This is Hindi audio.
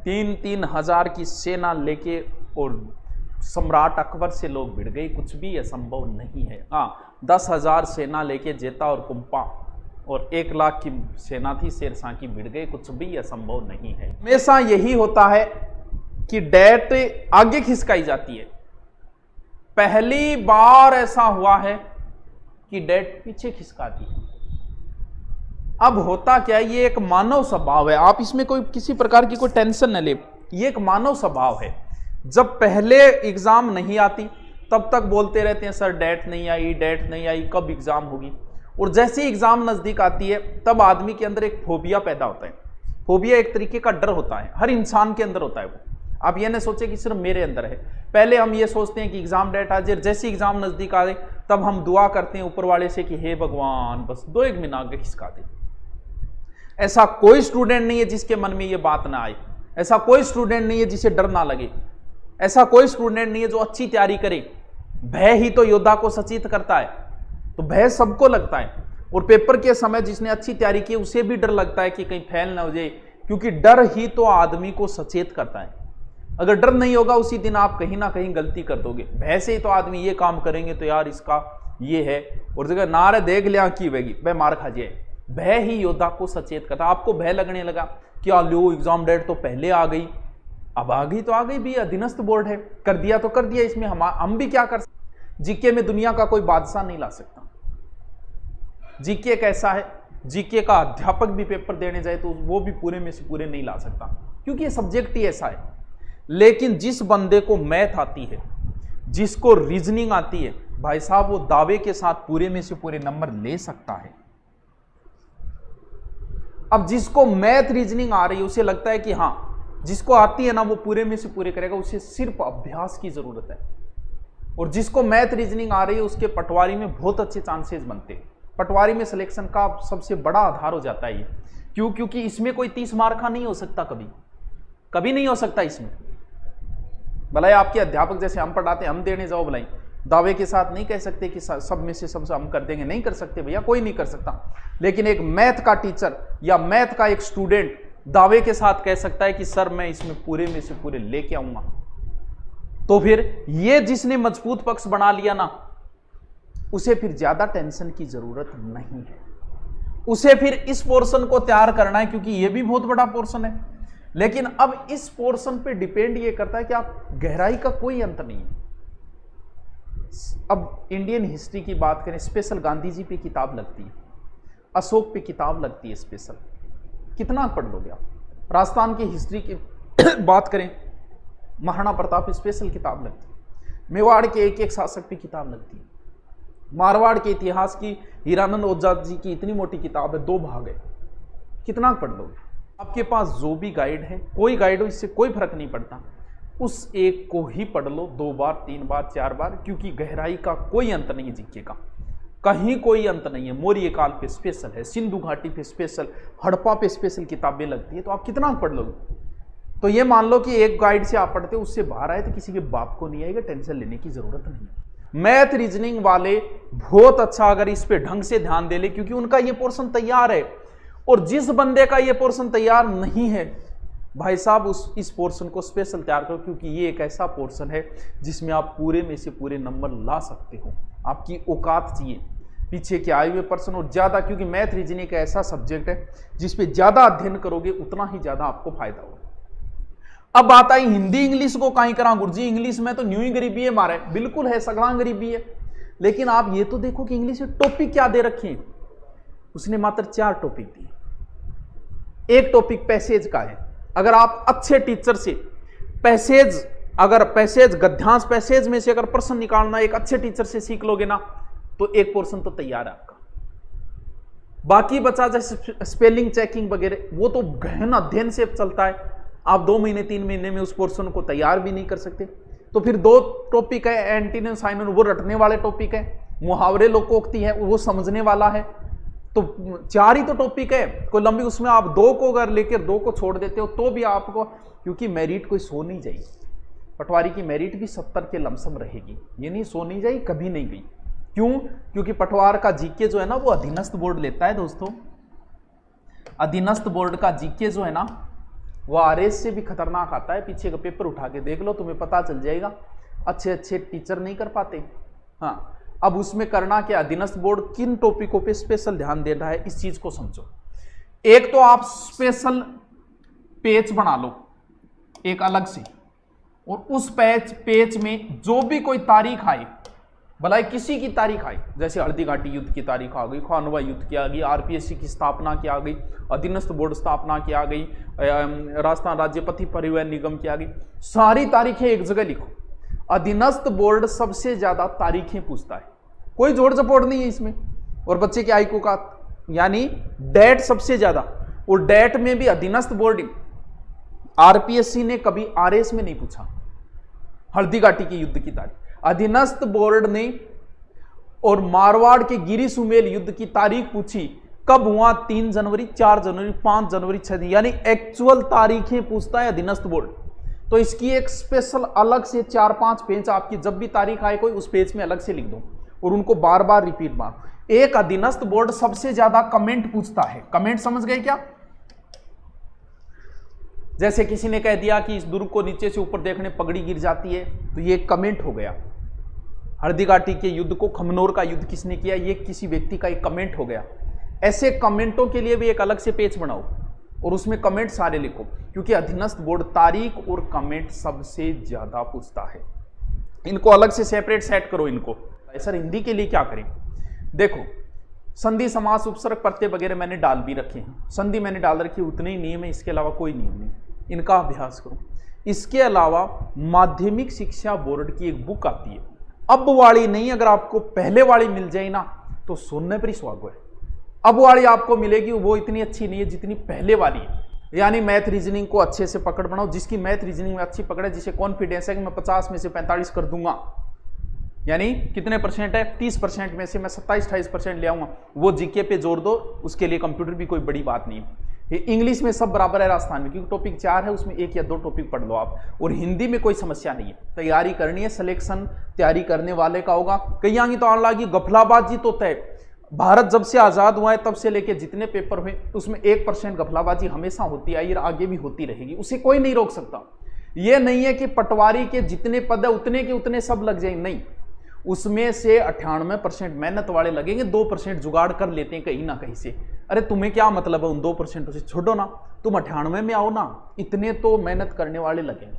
3-3 हजार की सेना लेके और सम्राट अकबर से लोग भिड़ गए, कुछ भी असंभव नहीं है। हाँ, 10,000 सेना लेके जेता और कुंपा और 1 लाख की सेना थी शेरशाह की, भिड़ गए, कुछ भी असंभव नहीं है। हमेशा यही होता है कि डेट आगे खिसकाई जाती है। पहली बार ऐसा हुआ है कि डेट पीछे खिसकाती है। अब होता क्या है, ये एक मानव स्वभाव है, आप इसमें कोई किसी प्रकार की कोई टेंशन न ले, ये एक मानव स्वभाव है। जब पहले एग्जाम नहीं आती तब तक बोलते रहते हैं सर डेट नहीं आई, डेट नहीं आई, कब एग्जाम होगी। और जैसे ही एग्जाम नजदीक आती है तब आदमी के अंदर एक फोबिया पैदा होता है। फोबिया एक तरीके का डर होता है, हर इंसान के अंदर होता है वो। आप ये नहीं सोचे कि सिर्फ मेरे अंदर है। पहले हम ये सोचते हैं कि एग्जाम डेट आ जाए, जैसे एग्जाम नजदीक आ जाए तब हम दुआ करते हैं ऊपर वाले से कि हे भगवान बस 2-1 महीना आगे खिसका दे। ऐसा कोई स्टूडेंट नहीं है जिसके मन में ये बात ना आए, ऐसा कोई स्टूडेंट नहीं है जिसे डर ना लगे, ऐसा कोई स्टूडेंट नहीं है जो अच्छी तैयारी करे। भय ही तो योद्धा को सचेत करता है, तो भय सबको लगता है। और पेपर के समय जिसने अच्छी तैयारी की उसे भी डर लगता है कि कहीं फेल ना हो जाए, क्योंकि डर ही तो आदमी को सचेत करता है। अगर डर नहीं होगा उसी दिन आप कहीं ना कहीं गलती कर दोगे। भय से ही तो आदमी ये काम करेंगे तो यार इसका ये है, और जगह नारे देख लिया की वेगी वह मार खा जाए। भय ही योद्धा को सचेत करता। आपको भय लगने लगा कि लो एग्जाम डेट तो पहले आ गई, अब आ गई तो आ गई भी, अधीनस्थ बोर्ड है, कर दिया तो कर दिया, इसमें हम भी क्या कर सकते। जीके में दुनिया का कोई बादशाह नहीं ला सकता। जीके कैसा है, जीके का अध्यापक भी पेपर देने जाए तो वो भी पूरे में से पूरे नहीं ला सकता, क्योंकि ये सब्जेक्ट ही ऐसा है। लेकिन जिस बंदे को मैथ आती है, जिसको रीजनिंग आती है, भाई साहब वो दावे के साथ पूरे में से पूरे नंबर ले सकता है। अब जिसको मैथ रीजनिंग आ रही है उसे लगता है कि हाँ जिसको आती है ना वो पूरे में से पूरे करेगा, उसे सिर्फ अभ्यास की जरूरत है। और जिसको मैथ रीजनिंग आ रही है उसके पटवारी में बहुत अच्छे चांसेस बनते हैं। पटवारी में सिलेक्शन का सबसे बड़ा आधार हो जाता है ये। क्यों? क्योंकि इसमें कोई 30 मार्क का नहीं हो सकता, कभी नहीं हो सकता इसमें। भलाई आपके अध्यापक जैसे हम पढ़ाते हैं, हम देने जाओ भलाई, दावे के साथ नहीं कह सकते कि सब में से सबसे हम कर देंगे, नहीं कर सकते भैया, कोई नहीं कर सकता। लेकिन एक मैथ का टीचर या मैथ का एक स्टूडेंट दावे के साथ कह सकता है कि सर मैं इसमें पूरे में से पूरे लेके आऊंगा। तो फिर ये जिसने मजबूत पक्ष बना लिया ना, उसे फिर ज्यादा टेंशन की जरूरत नहीं है। उसे फिर इस पोर्शन को तैयार करना है, क्योंकि ये भी बहुत बड़ा पोर्शन है। लेकिन अब इस पोर्शन पे डिपेंड ये करता है कि आप गहराई का कोई अंत नहीं है। अब इंडियन हिस्ट्री की बात करें, स्पेशल गांधी जी पे किताब लगती है, अशोक पे किताब लगती है स्पेशल, कितना पढ़ लोगे आप। राजस्थान की हिस्ट्री की बात करें, महाराणा प्रताप स्पेशल किताब लगती है। मेवाड़ के एक एक शासक पे किताब लगती है। मारवाड़ के इतिहास की हीरानंद ओझा जी की इतनी मोटी किताब है, 2 भाग है, कितना पढ़ लोगे। आपके पास जो भी गाइड है, कोई गाइड हो, इससे कोई फर्क नहीं पड़ता, उस एक को ही पढ़ लो 2 बार 3 बार 4 बार, क्योंकि गहराई का कोई अंत नहीं है। जीके का कहीं कोई अंत नहीं है। मौर्य काल पे स्पेशल है, सिंधु घाटी पे स्पेशल, हड़प्पा पे स्पेशल किताबें लगती है, तो आप कितना पढ़ लोगे। तो ये मान लो कि एक गाइड से आप पढ़ते हो, उससे बाहर आए तो किसी के बाप को नहीं आएगा, टेंशन लेने की जरूरत नहीं है। मैथ रीजनिंग वाले बहुत अच्छा अगर इस पे ढंग से ध्यान दे ले, क्योंकि उनका ये पोर्शन तैयार है। और जिस बंदे का ये पोर्शन तैयार नहीं है, भाई साहब इस पोर्शन को स्पेशल तैयार करो, क्योंकि ये एक ऐसा पोर्शन है जिसमें आप पूरे में से पूरे नंबर ला सकते हो। आपकी औकात चाहिए पीछे के आए हुए पर्सन, और ज्यादा, क्योंकि मैथ रीजनिंग का ऐसा सब्जेक्ट है जिसपे ज्यादा अध्ययन करोगे उतना ही ज्यादा आपको फायदा होगा। अब बात आई हिंदी इंग्लिश को कहीं करा गुरुजी, इंग्लिश में तो न्यू ही गरीबी है मारे, बिल्कुल है, सगड़ा गरीबी है। लेकिन आप ये तो देखो कि इंग्लिश में टॉपिक क्या दे रखे हैं। उसने मात्र 4 टॉपिक दिए। एक टॉपिक पैसेज का है। अगर आप अच्छे टीचर से पैसेज, अगर पैसेज गद्यांश पैसेज में से अगर प्रश्न निकालना एक अच्छे टीचर से सीख लोगे ना, तो एक पोर्शन तो तैयार है आपका। बाकी बचा जैसे स्पेलिंग चेकिंग वगैरह, वो तो गहन अध्ययन से चलता है। आप 2 महीने 3 महीने में उस पोर्शन को तैयार भी नहीं कर सकते। तो फिर 2 टॉपिक है, एंटीनिम साइनोनिम, वो रटने वाले टॉपिक है। मुहावरे लोकोक्ति है, वो समझने वाला है। तो 4 ही तो टॉपिक है, कोई लंबी, उसमें आप 2 को अगर लेकर 2 को छोड़ देते हो तो भी आपको, क्योंकि मेरिट कोई सो नहीं जाएगी। पटवारी की मेरिट भी 70 के लमसम रहेगी, ये नहीं सो नहीं जाएगी, कभी नहीं गई। क्यों? क्योंकि पटवार का जीके जो है ना वो अधीनस्थ बोर्ड लेता है दोस्तों। अधीनस्थ बोर्ड का जीके जो है ना वो आरएस से भी खतरनाक आता है। पीछे का पेपर उठा के देख लो, तुम्हें पता चल जाएगा। अच्छे अच्छे टीचर नहीं कर पाते। हाँ, अब उसमें करना क्या, अधीनस्थ बोर्ड किन टॉपिकों पे स्पेशल ध्यान दे रहा है, इस चीज को समझो। एक तो आप स्पेशल पेज बना लो एक अलग से, और उस पेज में जो भी कोई तारीख आए, भला किसी की तारीख आई, जैसे हल्दी घाटी युद्ध की तारीख आ गई, खानवा युद्ध की आ गई, आरपीएससी की स्थापना की आ गई, अधीनस्थ बोर्ड स्थापना की आ गई, राजस्थान राज्य पथ परिवहन निगम की आ गई, सारी तारीखें एक जगह लिखो। अधीनस्थ बोर्ड सबसे ज्यादा तारीखें पूछता है, कोई जोड़ जपोड़ नहीं है इसमें। और बच्चे के आईक्यू का यानी डेट सबसे ज्यादा, और डेट में भी अधीनस्थ बोर्ड, आरपीएससी ने कभी आरएस में नहीं पूछा हल्दी घाटी के युद्ध की तारीख। अधीनस्थ बोर्ड ने और मारवाड़ के गिरी सुमेल युद्ध की तारीख पूछी, कब हुआ, 3 जनवरी, 4 जनवरी, 5 जनवरी, 6 जनवरी, यानी एक्चुअल तारीखें पूछता है अधीनस्थ बोर्ड। तो इसकी एक स्पेशल अलग से 4-5 पेज आपकी जब भी तारीख आए कोई, उस पेज में अलग से लिख दो और उनको बार बार रिपीट मारो। एक अधीनस्थ बोर्ड सबसे ज्यादा कमेंट पूछता है। कमेंट समझ गए क्या? जैसे किसी ने कह दिया कि इस दुर्ग को नीचे से ऊपर देखने पगड़ी गिर जाती है, तो ये एक कमेंट हो गया। हल्दी घाटी के युद्ध को, खमनोर का युद्ध किसने किया, ये किसी व्यक्ति का एक कमेंट हो गया। ऐसे कमेंटों के लिए भी एक अलग से पेज बनाओ और उसमें कमेंट सारे लिखो, क्योंकि अधीनस्थ बोर्ड तारीख और कमेंट सबसे ज्यादा पूछता है। इनको अलग से सेपरेट सेट करो इनको। सर हिंदी के लिए क्या करें? देखो, संधि, समास, उपसर्ग, प्रत्यय वगैरह मैंने डाल भी रखे हैं। संधि मैंने डाल रखी है, उतने ही नियम है, इसके अलावा कोई नियम नहीं। इनका अभ्यास करो। इसके अलावा माध्यमिक शिक्षा बोर्ड की एक बुक आती है, अब वाली नहीं, अगर आपको पहले वाली मिल जाए ना तो सोने पर ही सुहागो है। अब वाली आपको मिलेगी, वो इतनी अच्छी नहीं है जितनी पहले वाली है। यानी मैथ रीजनिंग को अच्छे से पकड़ बनाओ। जिसकी मैथ रीजनिंग में अच्छी पकड़ है, जिसे कॉन्फिडेंस है कि मैं 50 में से 45 कर दूंगा, यानी कितने परसेंट है, 30% में से मैं 27-28% ले आऊंगा, वो जीके पे जोर दो। उसके लिए कंप्यूटर भी कोई बड़ी बात नहीं है। इंग्लिश में सब बराबर है राजस्थान में, क्योंकि टॉपिक 4 है, उसमें 1 या 2 टॉपिक पढ़ लो आप। और हिंदी में कोई समस्या नहीं है। तैयारी करनी है, सिलेक्शन तैयारी करने वाले का होगा। कहीं आगे तो आने लगी गफलाबाजी तो तय। भारत जब से आजाद हुआ है तब से लेके जितने पेपर हुए उसमें 1% गफलाबाजी हमेशा होती आई और आगे भी होती रहेगी, उसे कोई नहीं रोक सकता। यह नहीं है कि पटवारी के जितने पद है उतने के उतने सब लग जाएंगे, नहीं, उसमें से 98% मेहनत वाले लगेंगे, 2% जुगाड़ कर लेते हैं कहीं ना कहीं से। अरे तुम्हें क्या मतलब है उन 2% से, छोड़ो ना, तुम 98 में आओ ना, इतने तो मेहनत करने वाले लगेंगे।